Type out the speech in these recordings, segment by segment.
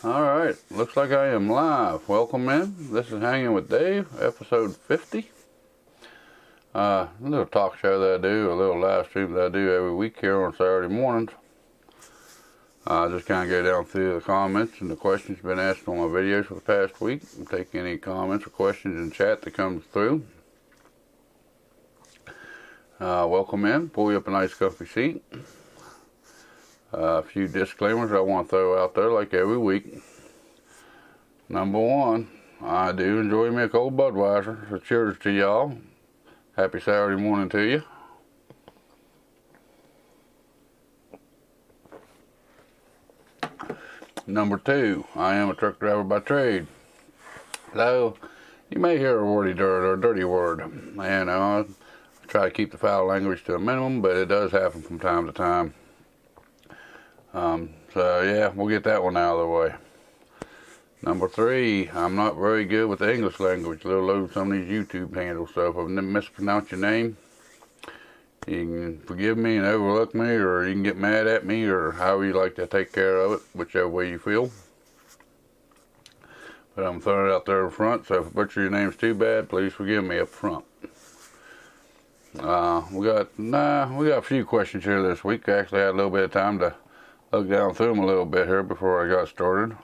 Alright, looks like I am live. Welcome in. This is Hanging with Dave, episode 50. A little talk show that I do, a little live stream that I do every week here on Saturday mornings. I just kind of go down through the comments and the questions been asked on my videos for the past week. And take any comments or questions in chat that comes through. Welcome in. Pull you up a nice comfy seat. A few disclaimers I want to throw out there like every week. Number one, I do enjoy me a cold Budweiser, so cheers to y'all. Happy Saturday morning to you. Number two, I am a truck driver by trade. So, you may hear a wordy dirt or a dirty word. And I try to keep the foul language to a minimum, but it does happen from time to time. So yeah, we'll get that one out of the way. Number three, I'm not very good with the English language, let alone some of these YouTube handles. So if I mispronounce your name, you can forgive me and overlook me, or you can get mad at me, or however you like to take care of it, whichever way you feel. But I'm throwing it out there in front, so if I butcher your names too bad, please forgive me up front. We got a few questions here this week. I actually had a little bit of time to look down through them a little bit here before I got started.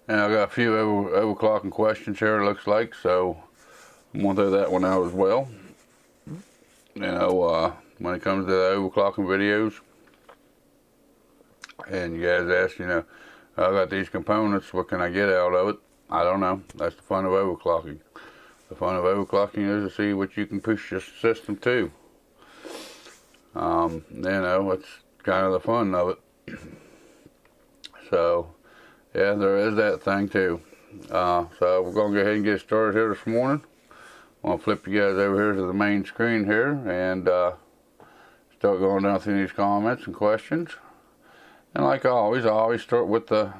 And I got a few overclocking questions here, it looks like, so I'm going to throw that one out as well. You know, when it comes to the overclocking videos, and you guys ask, you know, I got these components, what can I get out of it? I don't know. That's the fun of overclocking. The fun of overclocking is to see what you can push your system to. You know, it's kind of the fun of it. So, yeah, there is that thing too. So we're going to go ahead and get started here this morning. I'm going to flip you guys over here to the main screen here and start going down through these comments and questions. And like always, I always start with the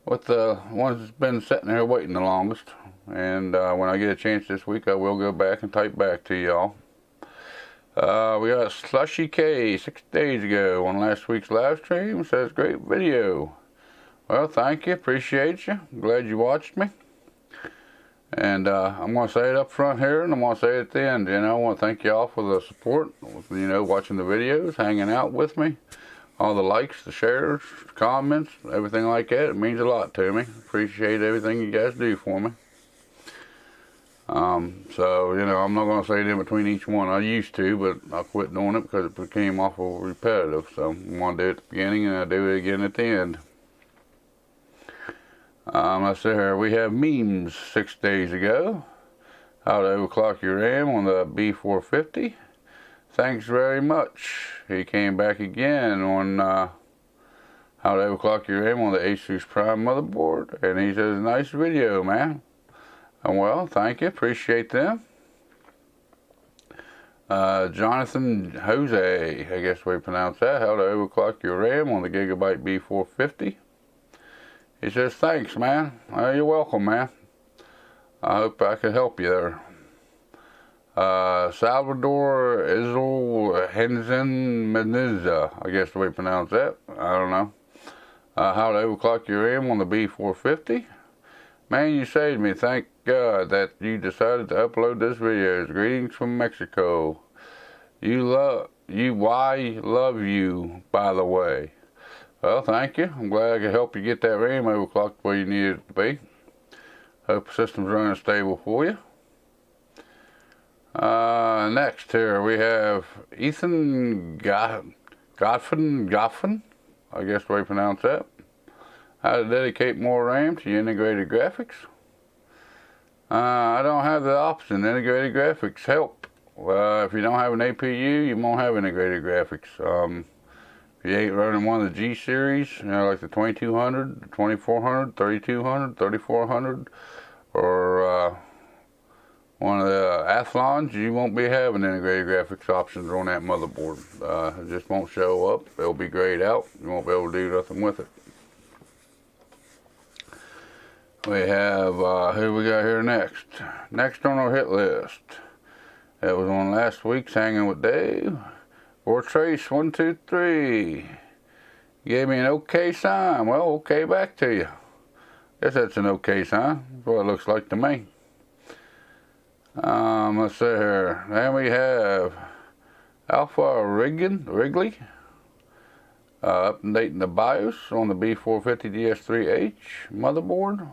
ones that's been sitting there waiting the longest. And when I get a chance this week, I will go back and type back to y'all. We got Slushy K 6 days ago on last week's live stream. Says, great video. Well, thank you. Appreciate you. Glad you watched me. And I'm going to say it up front here, and I'm going to say it at the end. You know, I want to thank y'all for the support, you know, watching the videos, hanging out with me. All the likes, the shares, comments, everything like that. It means a lot to me. Appreciate everything you guys do for me. So, you know, I'm not going to say it in between each one. I used to, but I quit doing it because it became awful repetitive. So, I'm going to do it at the beginning and I do it again at the end. Let's see here. We have memes 6 days ago. How to overclock your RAM on the B450. Thanks very much. He came back again on how to overclock your RAM on the Asus Prime motherboard. And he says, nice video, man. Well, thank you. Appreciate them. Jonathan Jose, I guess we pronounce that. How to overclock your RAM on the Gigabyte B450. He says, thanks, man. You're welcome, man. I hope I could help you there. Salvador Isel Henzen Meneza, I guess the way you pronounce that. I don't know. How to overclock your RAM on the B450. Man, you saved me. Thank God that you decided to upload this video. Greetings from Mexico. Love you, by the way. Well, thank you. I'm glad I could help you get that RAM overclocked where you need it to be. Hope the system's running stable for you. Next here we have Ethan Goffin, I guess the way you pronounce that. How to dedicate more RAM to your integrated graphics. I don't have the option, integrated graphics help. If you don't have an APU, you won't have integrated graphics. If you ain't running one of the G series, you know, like the 2200, the 2400, 3200, 3400, or one of the Athlons, you won't be having integrated graphics options on that motherboard. It just won't show up. It'll be grayed out. You won't be able to do nothing with it. We have, who we got here next? Next on our hit list. That was on last week's Hanging with Dave. For Trace 123. Gave me an okay sign. Well, okay back to you. Guess that's an okay sign. That's what it looks like to me. Let's see here. Then we have Alpha Wrigley. Updating the BIOS on the B450DS3H motherboard.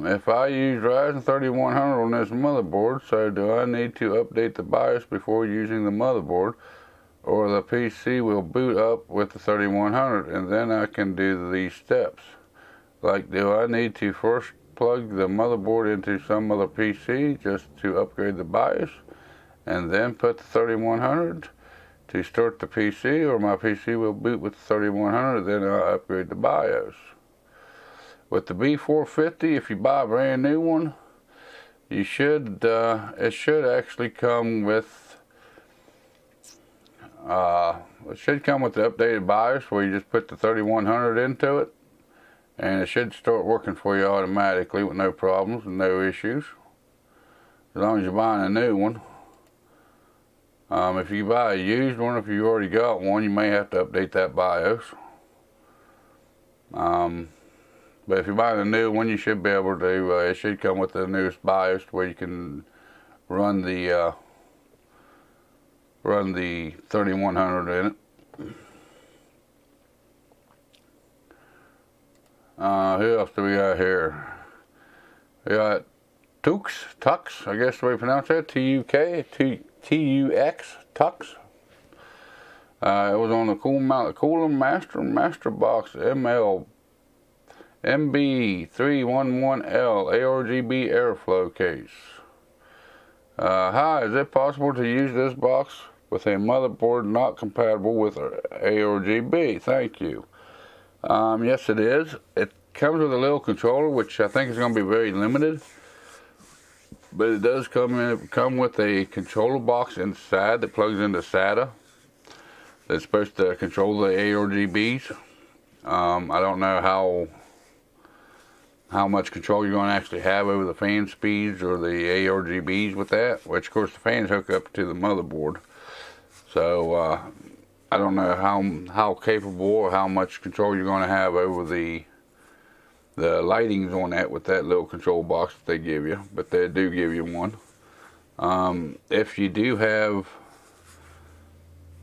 If I use Ryzen 3100 on this motherboard, so do I need to update the BIOS before using the motherboard, or the PC will boot up with the 3100 and then I can do these steps? Like, do I need to first plug the motherboard into some other PC just to upgrade the BIOS and then put the 3100 to start the PC, or my PC will boot with the 3100 then I'll upgrade the BIOS? With the B450, if you buy a brand new one, you should it should actually come with the updated BIOS, where you just put the 3100 into it, and it should start working for you automatically with no problems and no issues, as long as you're buying a new one. If you buy a used one, if you already got one, you may have to update that BIOS. But if you're buying a new one, you should be able to, it should come with the newest BIOS where you can run the 3100 in it. Who else do we got here? We got Tux, I guess the way you pronounce that, T-U-X, Tux. It was on the Cooler Master Box MB311L ARGB airflow case. Hi, is it possible to use this box with a motherboard not compatible with ARGB? Thank you. Yes, it is. It comes with a little controller, which I think is going to be very limited. But it does come with a controller box inside that plugs into SATA. That's supposed to control the ARGBs. I don't know how much control you're going to actually have over the fan speeds or the ARGBs with that, which of course the fans hook up to the motherboard. So I don't know how capable or how much control you're going to have over the lightings on that with that little control box that they give you, but they do give you one. If you do have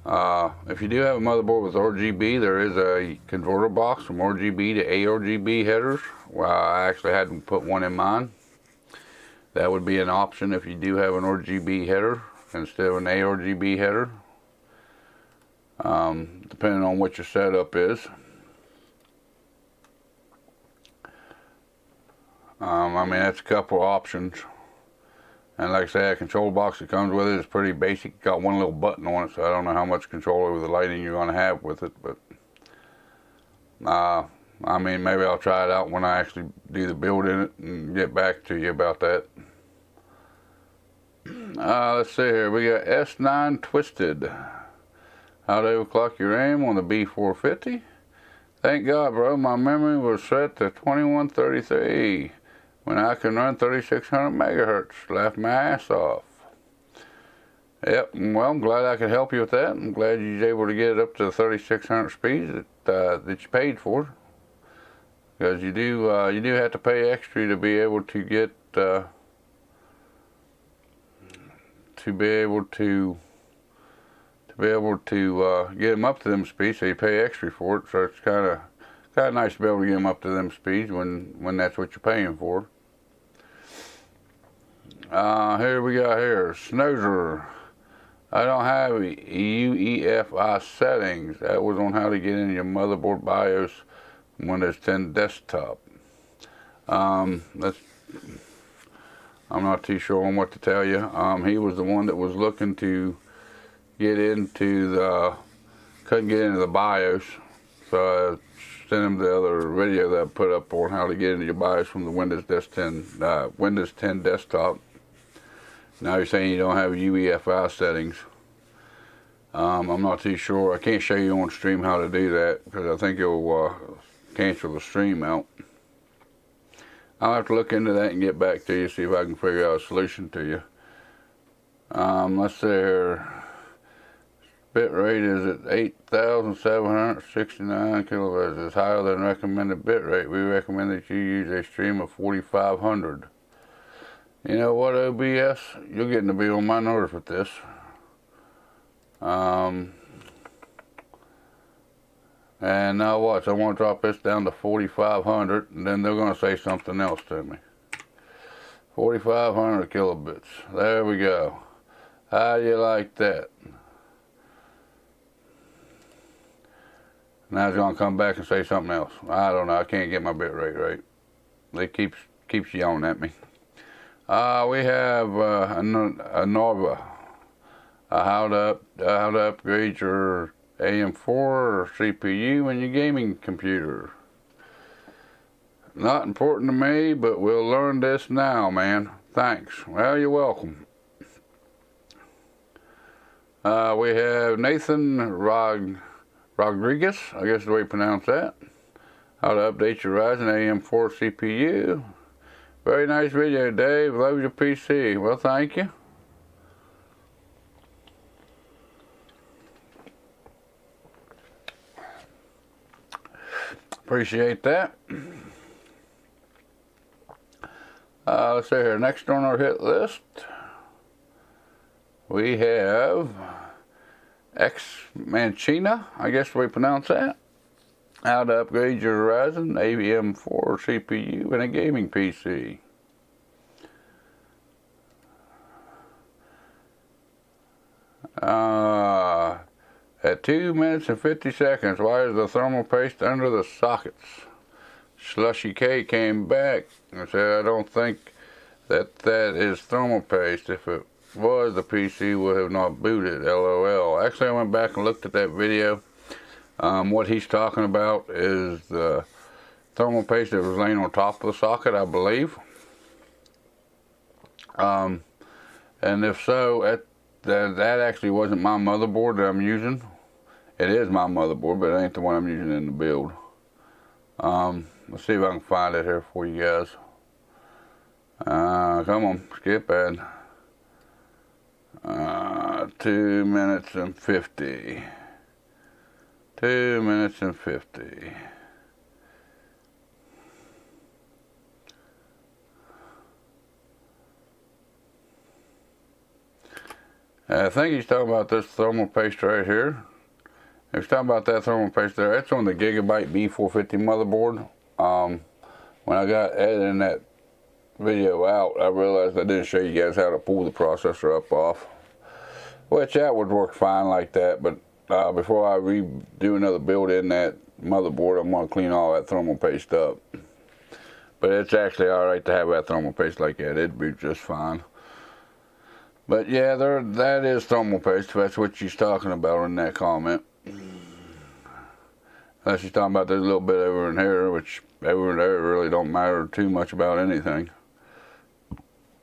a motherboard with RGB, there is a converter box from RGB to ARGB headers. Well, I actually had to put one in mine. That would be an option if you do have an RGB header instead of an ARGB header, depending on what your setup is. I mean, that's a couple options. And like I say, a control box that comes with it is pretty basic. Got one little button on it, so I don't know how much control over the lighting you're going to have with it. But I mean, maybe I'll try it out when I actually do the build in it and get back to you about that. Let's see here. We got S9 Twisted. How to overclock your RAM on the B450. Thank God, bro. My memory was set to 2133 when I can run 3600 megahertz. Laughed my ass off. Yep, well, I'm glad I could help you with that. I'm glad you was able to get it up to the 3600 speeds that you paid for. Because you do have to pay extra to be able to get get them up to them speeds. So you pay extra for it. So it's kind of nice to be able to get them up to them speeds when that's what you're paying for. Here we got here Snowzer. I don't have UEFI settings. That was on how to get into your motherboard BIOS Windows 10 desktop. I'm not too sure on what to tell you. He was the one that was looking to get into couldn't get into the BIOS, so I sent him the other video that I put up on how to get into your BIOS from the Windows 10 desktop. Now you're saying you don't have UEFI settings. I'm not too sure. I can't show you on stream how to do that because I think it'll cancel the stream out. I'll have to look into that and get back to you, see if I can figure out a solution to you. Let's see here. Bit rate is at 8,769 kilohertz. It's higher than recommended bit rate. We recommend that you use a stream of 4,500. You know what, OBS? You're getting to be on my nerves with this. And now watch, I want to drop this down to 4,500, and then they're going to say something else to me. 4,500 kilobits. There we go. How do you like that? Now it's going to come back and say something else. I don't know. I can't get my bit rate right. It keeps yelling at me. We have a Nova. How to upgrade your AM4 CPU in your gaming computer. Not important to me, but we'll learn this now, man. Thanks. Well, you're welcome. We have Nathan Rodriguez, I guess is the way you pronounce that. How to update your Ryzen AM4 CPU. Very nice video, Dave. Love your PC. Well, thank you. Appreciate that. Let's see here. Next on our hit list, we have X Manchina, I guess we pronounce that. How to upgrade your Ryzen AM4 CPU in a gaming PC. At 2 minutes and 50 seconds, why is the thermal paste under the sockets? Slushy K came back and said, I don't think that is thermal paste. If it was, the PC would have not booted, LOL. Actually, I went back and looked at that video. What he's talking about is the thermal paste that was laying on top of the socket, I believe. And if so, that actually wasn't my motherboard that I'm using. It is my motherboard, but it ain't the one I'm using in the build. Let's see if I can find it here for you guys. Come on, skip ahead. 2 minutes and 50. 2 minutes and 50. I think he's talking about this thermal paste right here. If he's talking about that thermal paste there, it's on the Gigabyte B450 motherboard. When I got editing that video out, I realized I didn't show you guys how to pull the processor up off. Which that would work fine like that, but before I redo another build in that motherboard, I'm going to clean all that thermal paste up. But it's actually alright to have that thermal paste like that. It'd be just fine. But yeah, that is thermal paste. That's what she's talking about in that comment. Unless she's talking about this little bit over in here, which over there really don't matter too much about anything.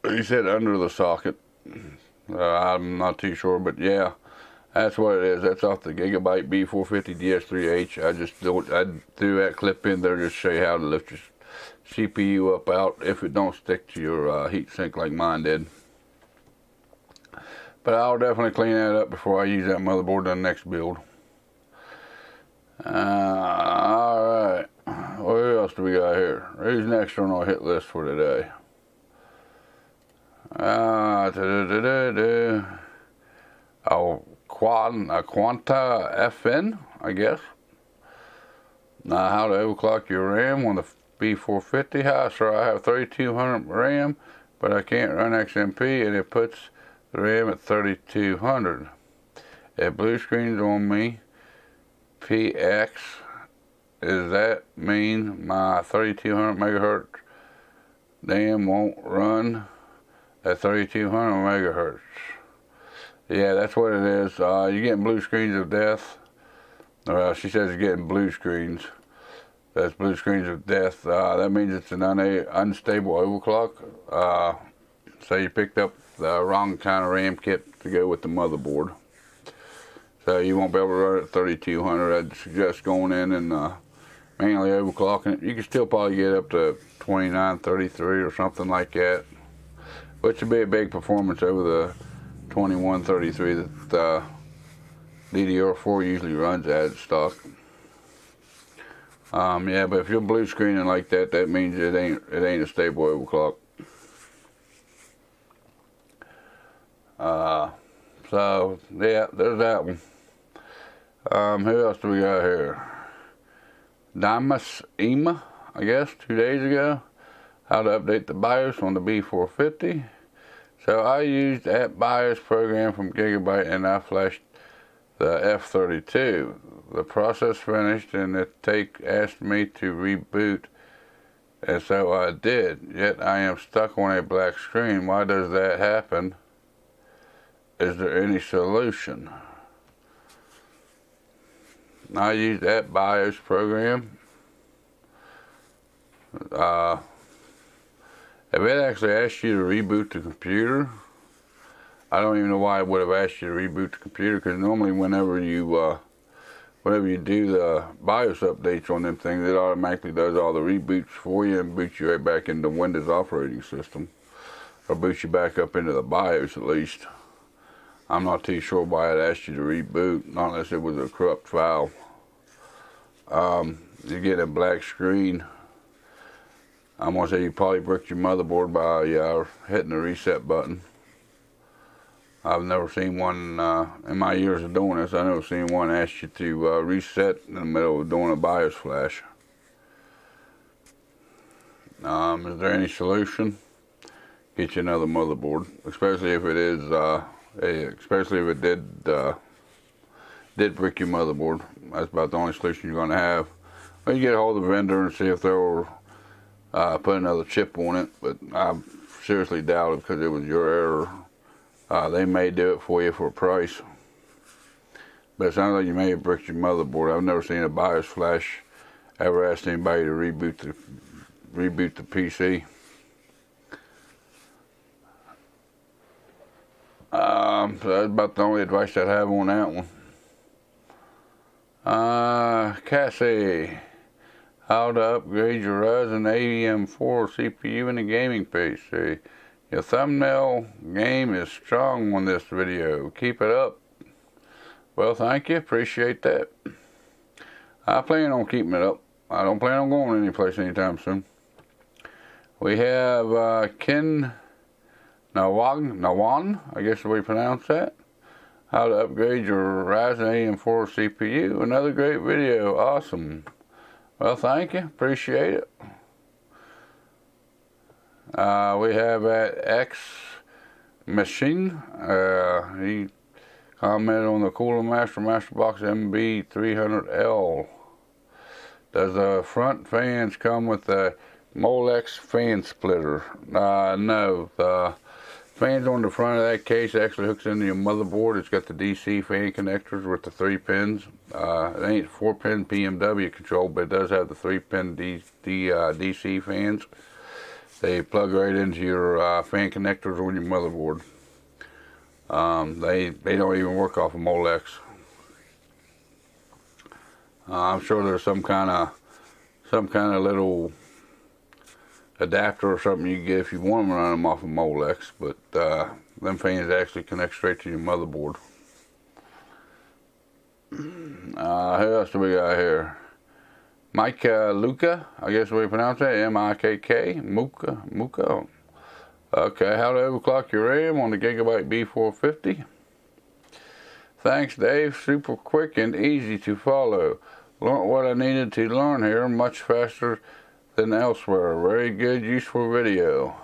He said under the socket. I'm not too sure, but yeah, that's what it is. That's off the Gigabyte B450 DS3H. I threw that clip in there just to show you how to lift your CPU up out if it don't stick to your heat sink like mine did. But I'll definitely clean that up before I use that motherboard in the next build. Alright, what else do we got here? Who's next on our hit list for today? Quanta FN, I guess. How to overclock your RAM on the B450. Hi, sir, I have 3200 RAM, but I can't run XMP, and it puts the RAM at 3200. It blue screens on me. PX, does that mean my 3200 megahertz RAM won't run at 3200 megahertz? Yeah, that's what it is. You're getting blue screens of death. She says you're getting blue screens. That's blue screens of death. That means it's an unstable overclock. So you picked up the wrong kind of RAM kit to go with the motherboard. So you won't be able to run it at 3200. I'd suggest going in and manually overclocking it. You can still probably get up to 2933 or something like that, which would be a big performance over the 2133 that DDR4 usually runs at stock. Yeah, but if you're blue screening like that, that means it ain't a stable overclock. So yeah, there's that one. Who else do we got here? Damas Ema, I guess, 2 days ago. How to update the BIOS on the B450. So I used that BIOS program from Gigabyte and I flashed the F32. The process finished and it asked me to reboot, and so I did. Yet I am stuck on a black screen. Why does that happen? Is there any solution? I used that BIOS program. If it actually asked you to reboot the computer, I don't even know why it would have asked you to reboot the computer, because normally whenever you do the BIOS updates on them things, it automatically does all the reboots for you and boots you right back into Windows operating system, or boots you back up into the BIOS at least. I'm not too sure why it asked you to reboot, not unless it was a corrupt file. You get a black screen. I'm going to say you probably bricked your motherboard by hitting the reset button. I've never seen one, in my years of doing this, I've never seen one ask you to reset in the middle of doing a BIOS flash. Is there any solution? Get you another motherboard, especially if it is, especially if it did brick your motherboard. That's about the only solution you're going to have. Well, you get a hold of the vendor and see if they'll put another chip on it, but I seriously doubt it because it was your error. They may do it for you for a price, but it sounds like you may have bricked your motherboard. I've never seen a BIOS flash ever ask anybody to reboot the PC. So that's about the only advice I have on that one. Cassie, how to upgrade your Ryzen AM4 CPU in a gaming PC. Your thumbnail game is strong on this video. Keep it up. Well, thank you. Appreciate that. I plan on keeping it up. I don't plan on going any place anytime soon. We have Ken Nawan, I guess the way you pronounce that. How to upgrade your Ryzen AM4 CPU. Another great video. Awesome. Well, thank you. Appreciate it. We have at X Machine. He commented on the Cooler Master Box MB300L. Does the front fans come with the Molex fan splitter? No. The fans on the front of that case actually hooks into your motherboard. It's got the DC fan connectors with the 3 pins. It ain't 4-pin PMW control, but it does have the 3-pin DC fans. They plug right into your fan connectors on your motherboard. They don't even work off of Molex. I'm sure there's some kind of little adapter or something you can get if you want to run them off of Molex, but them fans actually connect straight to your motherboard. Who else do we got here? Mike Luca, I guess we pronounce that, M-I-K-K, Muka. Okay, how to overclock your RAM on the Gigabyte B450. Thanks, Dave. Super quick and easy to follow. Learned what I needed to learn here much faster than elsewhere. Very good, useful video.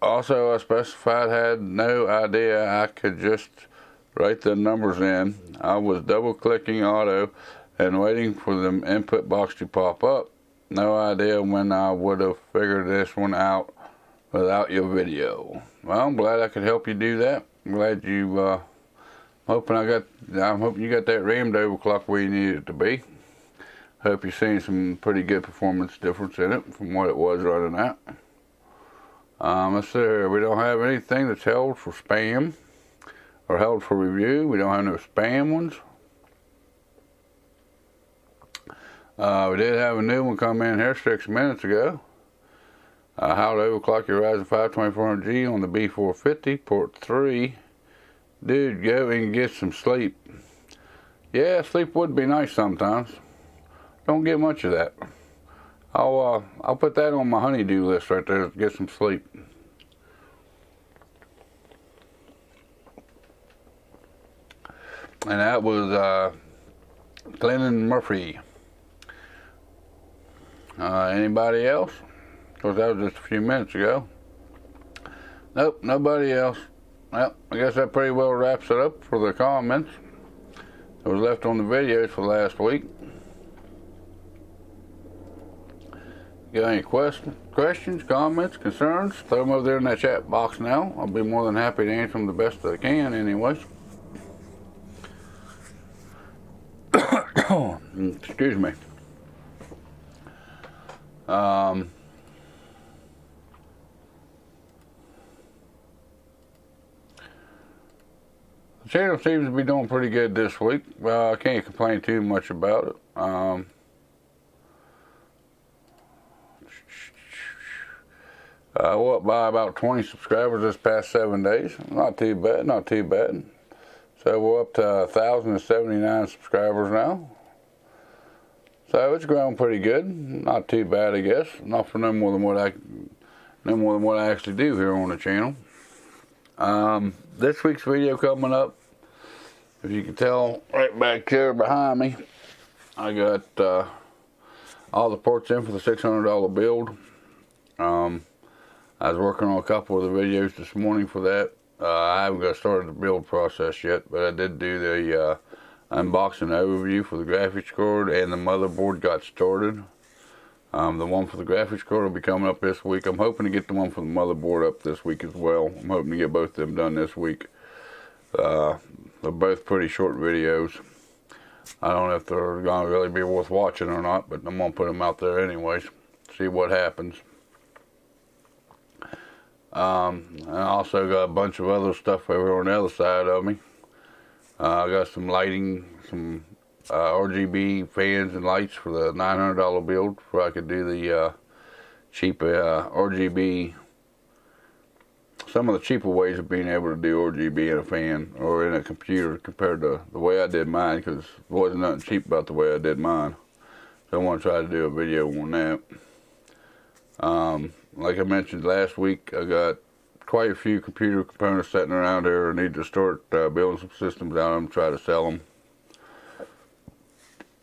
Also, I specified had no idea I could just write the numbers in. I was double clicking auto and waiting for the input box to pop up. No idea when I would have figured this one out without your video. Well, I'm glad I could help you do that. I'm glad you, I'm hoping you got that RAM to overclock where you need it to be. Hope you're seeing some pretty good performance difference in it from what it was running at. Let's see here. We don't have anything that's held for spam or held for review. We don't have no spam ones. We did have a new one come in here 6 minutes ago. How to overclock your Ryzen 5 2400G on the B450 port 3. Dude, go and get some sleep. Yeah, sleep would be nice sometimes. Don't get much of that. I'll put that on my honey-do list right there. Get some sleep. And that was Glennon Murphy. Anybody else? Because that was just a few minutes ago. Nope, nobody else. Well, I guess that pretty well wraps it up for the comments that was left on the videos for last week. Got any questions, comments, concerns? Throw them over there in that chat box now. I'll be more than happy to answer them the best I can anyways. Excuse me. The channel seems to be doing pretty good this week. I can't complain too much about it. We're up by about 20 subscribers this past 7 days. Not too bad, not too bad. So we're up to 1,079 subscribers now. So it's growing pretty good. Not too bad, I guess. Not for no more than what I actually do here on the channel. This week's video coming up, if you can tell right back there behind me, I got all the parts in for the $600 build. I was working on a couple of the videos this morning for that. I haven't got started the build process yet, but I did do the unboxing overview for the graphics card, and the motherboard got started. The one for the graphics card will be coming up this week. I'm hoping to get the one for the motherboard up this week as well. I'm hoping to get both of them done this week. They're both pretty short videos. I don't know if they're going to really be worth watching or not, but I'm going to put them out there anyways. See what happens. I also got a bunch of other stuff over on the other side of me. I got some lighting, some RGB fans and lights for the $900 build, where I could do the cheap RGB. Some of the cheaper ways of being able to do RGB in a fan or in a computer compared to the way I did mine, because there wasn't nothing cheap about the way I did mine. So I want to try to do a video on that. Like I mentioned last week, I got quite a few computer components sitting around here. I need to start building some systems out of them, try to sell them.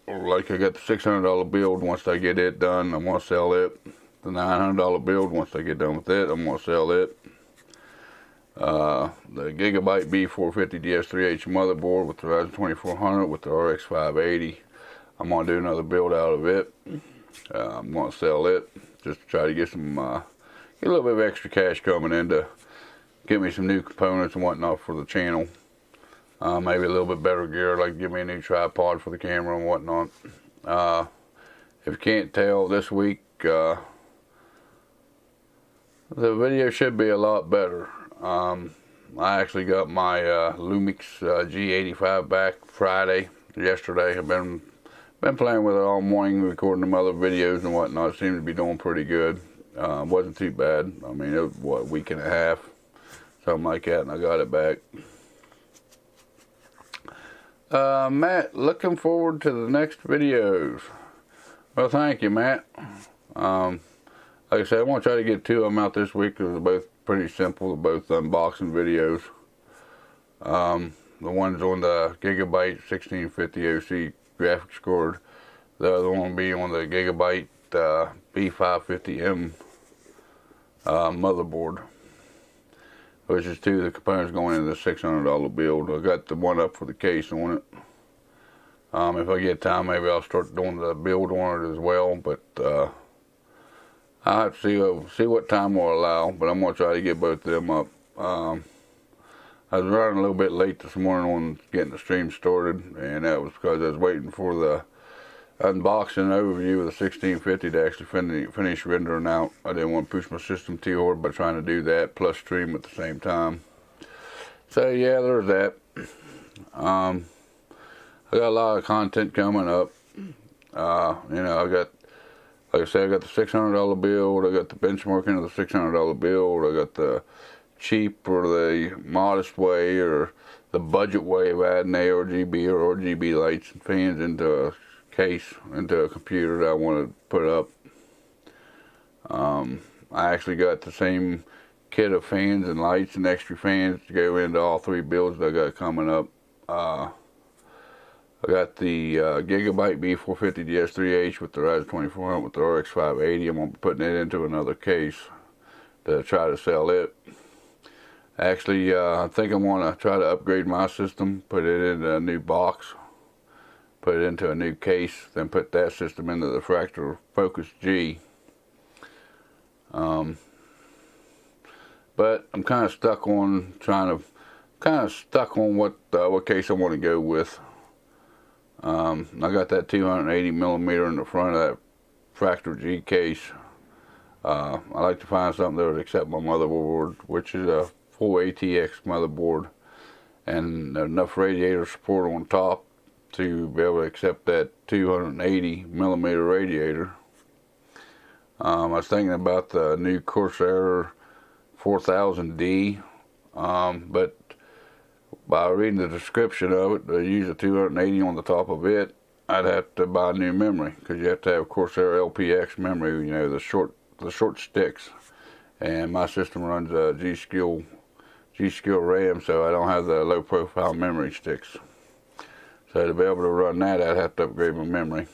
Like I got the $600 build. Once I get it done, I'm going to sell it. The $900 build, once I get done with it, I'm going to sell it. The Gigabyte B450 DS3H motherboard with the Ryzen 2400 with the RX 580. I'm going to do another build out of it. I'm going to sell it just to try to get some, get a little bit of extra cash coming in to get me some new components and whatnot for the channel. Maybe a little bit better gear, like give me a new tripod for the camera and whatnot. If you can't tell, this week the video should be a lot better. I actually got my Lumix G85 back yesterday. I've been playing with it all morning, recording them other videos and whatnot. It seemed to be doing pretty good. Wasn't too bad. I mean, it was, what, a week and a half, something like that, and I got it back. Matt, looking forward to the next videos. Well, thank you, Matt. Like I said, I want to try to get 2 of them out this week because they're both pretty simple. They're both unboxing videos. The one's on the Gigabyte 1650 OC graphics card. The other one will be on the Gigabyte B550M motherboard, which is 2 of the components going into the $600 build. I got the one up for the case on it. If I get time, maybe I'll start doing the build on it as well, but I'll have to see what time will allow, but I'm going to try to get both of them up. I was running a little bit late this morning on getting the stream started, and that was because I was waiting for the unboxing overview of the 1650 to actually finish rendering out. I didn't want to push my system too hard by trying to do that plus stream at the same time. So yeah, there's that. I got a lot of content coming up. You know, I got like I said, I got the $600 build, I got the benchmarking of the $600 build, I got the cheap or the modest way or the budget way of adding ARGB or RGB lights and fans into a case, into a computer that I want to put up. I actually got the same kit of fans and lights and extra fans to go into all 3 builds that I got coming up. I got the Gigabyte B450 DS3H with the Ryzen 2400 with the RX 580. I'm going to be putting it into another case to try to sell it. Actually, I think I want to try to upgrade my system, put it in a new box, put it into a new case, then put that system into the Fractal Focus G. But I'm kind of stuck on what case I want to go with. I got that 280 millimeter in the front of that Fractal G case. I like to find something that would accept my motherboard, which is a full ATX motherboard, and enough radiator support on top to be able to accept that 280 millimeter radiator. I was thinking about the new Corsair 4000D, but by reading the description of it, to use a 280 on the top of it, I'd have to buy new memory, because you have to have Corsair LPX memory, you know, the short sticks. And my system runs a G-Skill RAM, so I don't have the low profile memory sticks. So to be able to run that, I'd have to upgrade my memory.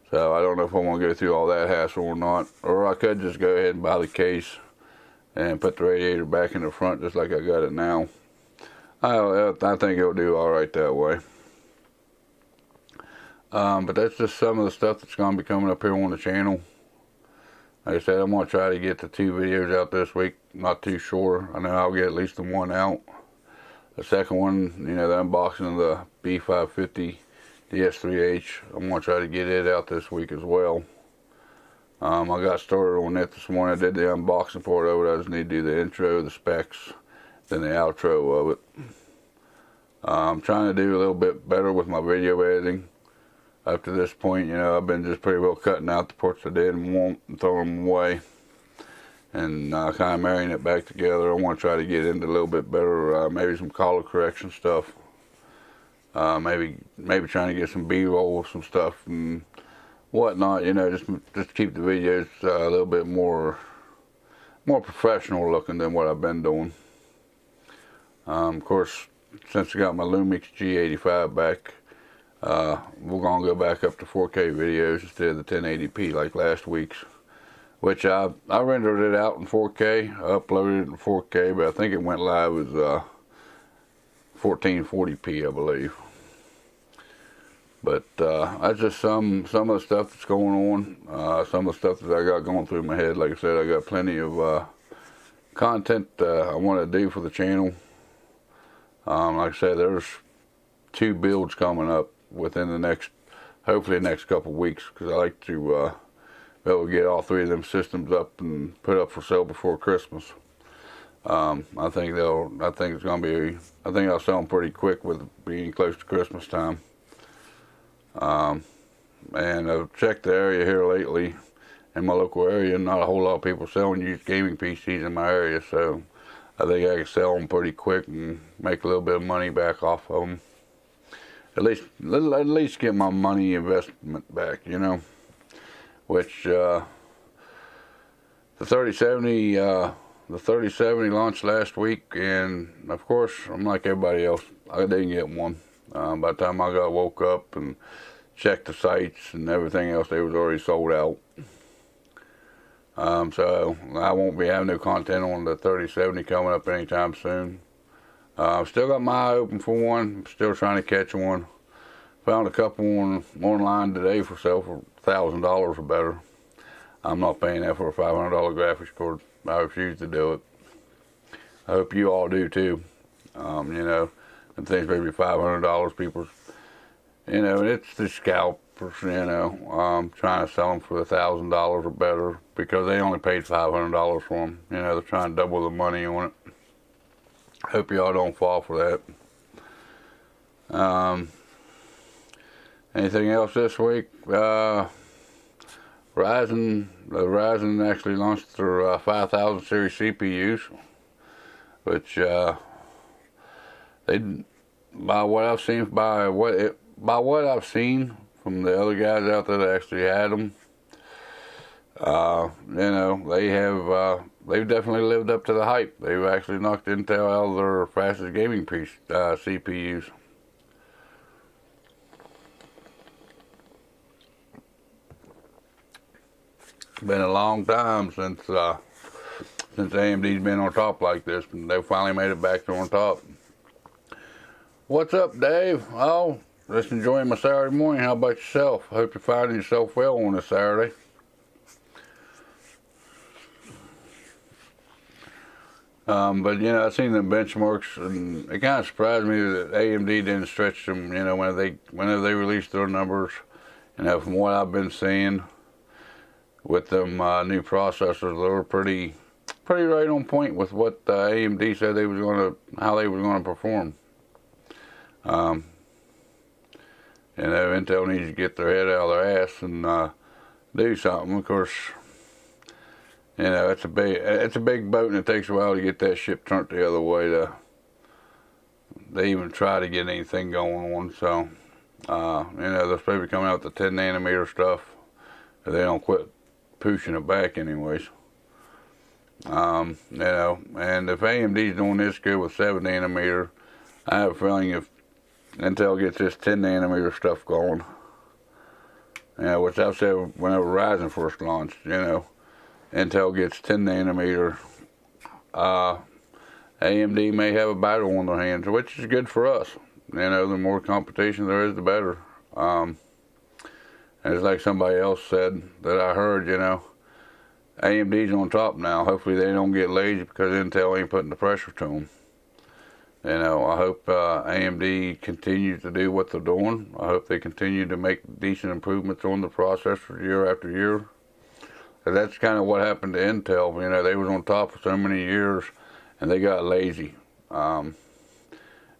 So I don't know if I want to go through all that hassle or not. Or I could just go ahead and buy the case and put the radiator back in the front just like I got it now. I think it'll do alright that way. But that's just some of the stuff that's going to be coming up here on the channel. Like I said, I'm going to try to get the 2 videos out this week. Not too sure. I know I'll get at least the one out. The second one, you know, the unboxing of the B550 DS3H, I'm going to try to get it out this week as well. I got started on it this morning. I did the unboxing part of it. I just need to do the intro, the specs, then the outro of it. I'm trying to do a little bit better with my video editing. Up to this point, you know, I've been just pretty well cutting out the parts I didn't want and throwing them away, and kind of marrying it back together. I want to try to get into a little bit better, maybe some color correction stuff. Maybe trying to get some B-roll of some stuff and whatnot. You know, just keep the videos a little bit more professional looking than what I've been doing. Of course, since I got my Lumix G85 back, we're going to go back up to 4K videos instead of the 1080p like last week's, which I rendered it out in 4K, uploaded it in 4K, but I think it went live as 1440p, I believe. But that's just some of the stuff that's going on, some of the stuff that I got going through my head. Like I said, I got plenty of content I want to do for the channel. Like I said, there's 2 builds coming up within the hopefully the next couple of weeks, because I like to be able to get all 3 of them systems up and put up for sale before Christmas. I think it's going to be, I think I'll sell them pretty quick with being close to Christmas time. And I've checked the area here lately, in my local area, not a whole lot of people selling used gaming PCs in my area, so I think I can sell them pretty quick and make a little bit of money back off of them. At least get my money investment back, you know. Which the 3070 launched last week, and of course I'm like everybody else. I didn't get one. By the time I got woke up and checked the sites and everything else, they was already sold out. So I won't be having no content on the 3070 coming up anytime soon. Still got my eye open for one. Still trying to catch one. Found a couple online today for sale for $1,000 or better. I'm not paying that for a $500 graphics card. I refuse to do it. I hope you all do too. You know, and things maybe $500. People, you know, it's the scalpers. You know, trying to sell them for $1,000 or better because they only paid $500 for them. You know, they're trying to double the money on it. Hope y'all don't fall for that. Anything else this week? Ryzen actually launched their 5000 series CPUs, which they, by what I've seen from the other guys out there that actually had them, they've definitely lived up to the hype. They've actually knocked Intel out of their fastest gaming CPUs. It's been a long time since AMD's been on top like this, and they finally made it back to on top. What's up, Dave? Oh, just enjoying my Saturday morning. How about yourself? Hope you're finding yourself well on this Saturday. But I've seen the benchmarks, and it kind of surprised me that AMD didn't stretch them. Whenever they released their numbers, from what I've been seeing with them new processors, they were pretty right on point with what AMD said how they were gonna perform. Intel needs to get their head out of their ass and do something. Of course, it's a big boat, and it takes a while to get that ship turned the other way they even try to get anything going on. So, they're supposed to be coming out with the 10 nanometer stuff if they don't quit pushing it back anyways. And if AMD's doing this good with 7 nanometer, I have a feeling if Intel gets this 10 nanometer stuff going, which I've said whenever Ryzen first launched, Intel gets 10 nanometer, AMD may have a battle on their hands, which is good for us. The more competition there is, the better. And it's like somebody else said that I heard, AMD's on top now. Hopefully they don't get lazy because Intel ain't putting the pressure to them. I hope AMD continues to do what they're doing. I hope they continue to make decent improvements on the processors year after year. And that's kind of what happened to Intel. They was on top for so many years, and they got lazy. And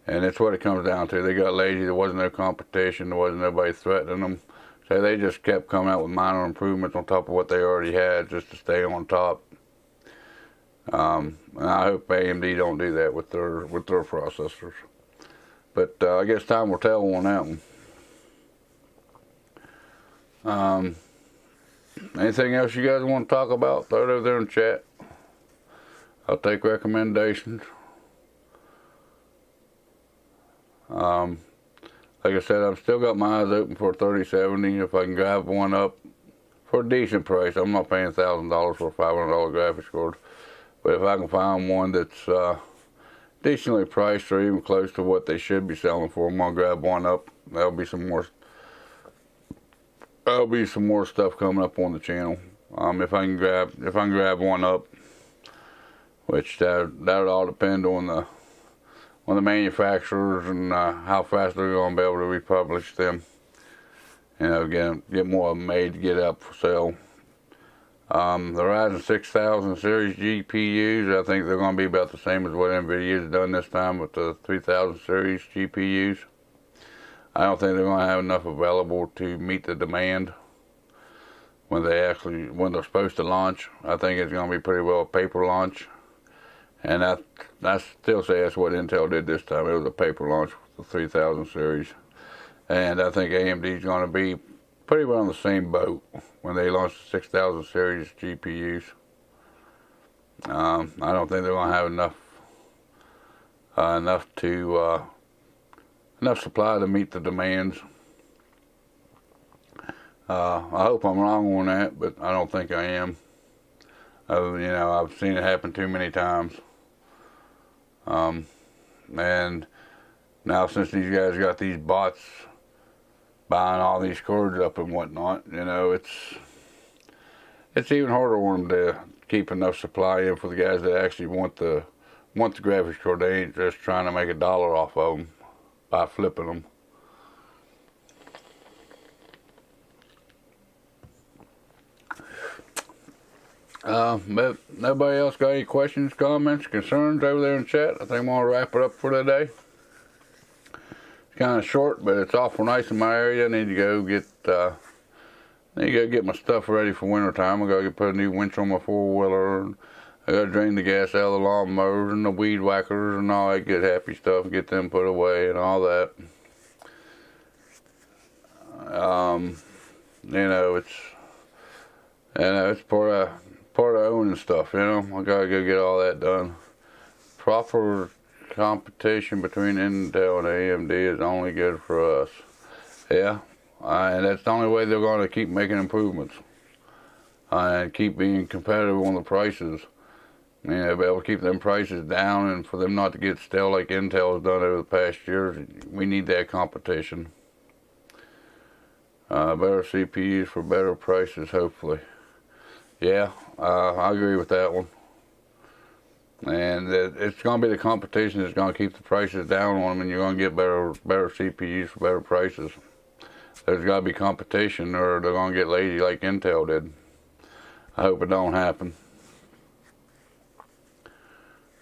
that's what it comes down to. They got lazy. There wasn't no competition. There wasn't nobody threatening them. So they just kept coming out with minor improvements on top of what they already had just to stay on top. And I hope AMD don't do that with their processors. But I guess time will tell on that one. Anything else you guys want to talk about? Throw it over there in chat. I'll take recommendations. Like I said, I've still got my eyes open for a 3070 if I can grab one up for a decent price. I'm not paying $1,000 for a $500 graphics card. But if I can find one that's decently priced or even close to what they should be selling for, I'm gonna grab one up. There'll be some more stuff coming up on the channel. If I can grab one up, which that would all depend on the manufacturers and how fast they're gonna be able to republish them. Get more of them made to get up for sale. The Ryzen 6000 series GPUs, I think they're going to be about the same as what NVIDIA's done this time with the 3000 series GPUs. I don't think they're going to have enough available to meet the demand when they're supposed to launch. I think it's going to be pretty well a paper launch. And I still say that's what Intel did this time. It was a paper launch with the 3000 series. And I think AMD's going to be pretty well on the same boat when they launch the 6000 series GPUs. I don't think they're going to have enough supply to meet the demands. I hope I'm wrong on that, but I don't think I am. I've seen it happen too many times. And now since these guys got these bots buying all these cards up and whatnot, it's even harder for them to keep enough supply in for the guys that actually want the graphics card. They ain't just trying to make $1 off of them by flipping them. But nobody else got any questions, comments, concerns over there in chat? I think I'm gonna wrap it up for today. It's kind of short, but it's awful nice in my area. I need to go Then you gotta get my stuff ready for winter time. I gotta put a new winch on my 4-wheeler. I gotta drain the gas out of the lawnmowers and the weed whackers and all that good happy stuff. Get them put away and all that. You know, it's part of owning stuff. You know, I gotta go get all that done. Proper competition between Intel and AMD is only good for us. Yeah, and that's the only way they're going to keep making improvements and keep being competitive on the prices. You know, be able to keep them prices down, and for them not to get stale like Intel has done over the past years. We need that competition. Better CPUs for better prices, hopefully. Yeah, I agree with that one. And it's going to be the competition that's going to keep the prices down on them, and you're going to get better CPUs for better prices. There's got to be competition, or they're going to get lazy like Intel did. I hope it don't happen.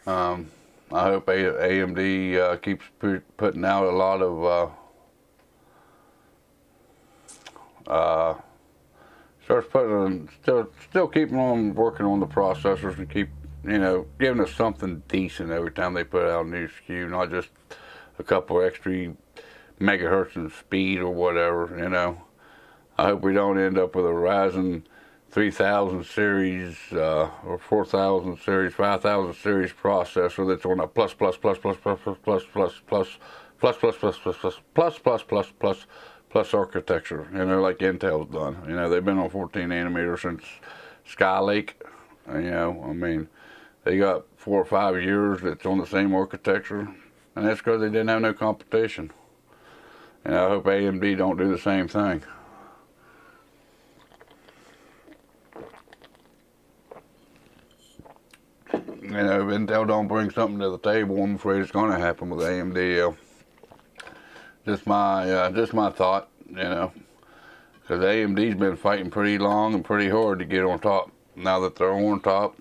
I hope AMD keeps putting out a lot of still keeping on working on the processors and keep, you know, giving us something decent every time they put out a new SKU, not just a couple extra megahertz in speed or whatever, you know. I hope we don't end up with a Ryzen 3000 series or 4000 series, 5000 series processor that's on a plus architecture, you know, like Intel's done. You know, they've been on 14 nanometer since Skylake. You know, I mean, they got 4 or 5 years that's on the same architecture, and that's because they didn't have no competition. And I hope AMD don't do the same thing. You know, if Intel don't bring something to the table, I'm afraid it's going to happen with AMD. Just my thought, you know, because AMD's been fighting pretty long and pretty hard to get on top. Now that they're on top,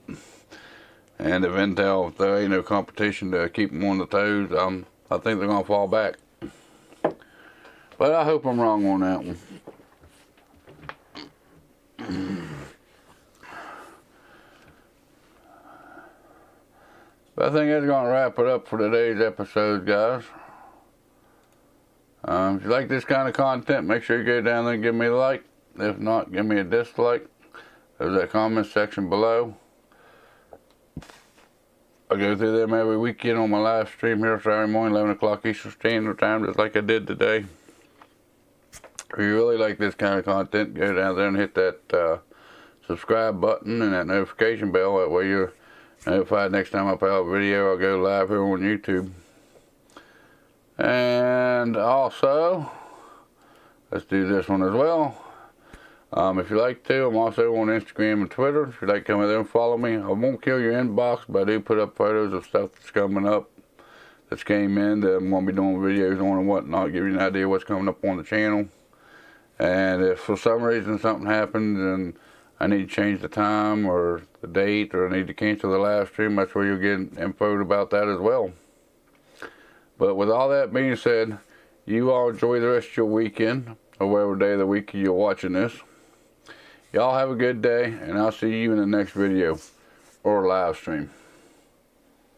and if Intel, if there ain't no competition to keep them on the toes, I think they're going to fall back. But I hope I'm wrong on that one. But I think that's going to wrap it up for today's episode, guys. If you like this kind of content, make sure you go down there and give me a like. If not, give me a dislike. There's that comment section below. I go through them every weekend on my live stream here Saturday morning, 11 o'clock Eastern Standard Time, just like I did today. If you really like this kind of content, go down there and hit that subscribe button and that notification bell. That way you're notified next time I put out a video. I'll go live here on YouTube. And also, let's do this one as well. If you like to, I'm also on Instagram and Twitter. If you'd like to come in there and follow me, I won't kill your inbox, but I do put up photos of stuff that's coming up, that's came in, that I'm going to be doing videos on and whatnot, give you an idea what's coming up on the channel. And if for some reason something happens and I need to change the time or the date, or I need to cancel the live stream, that's where you'll get info about that as well. But with all that being said, you all enjoy the rest of your weekend, or whatever day of the week you're watching this. Y'all have a good day, and I'll see you in the next video or live stream.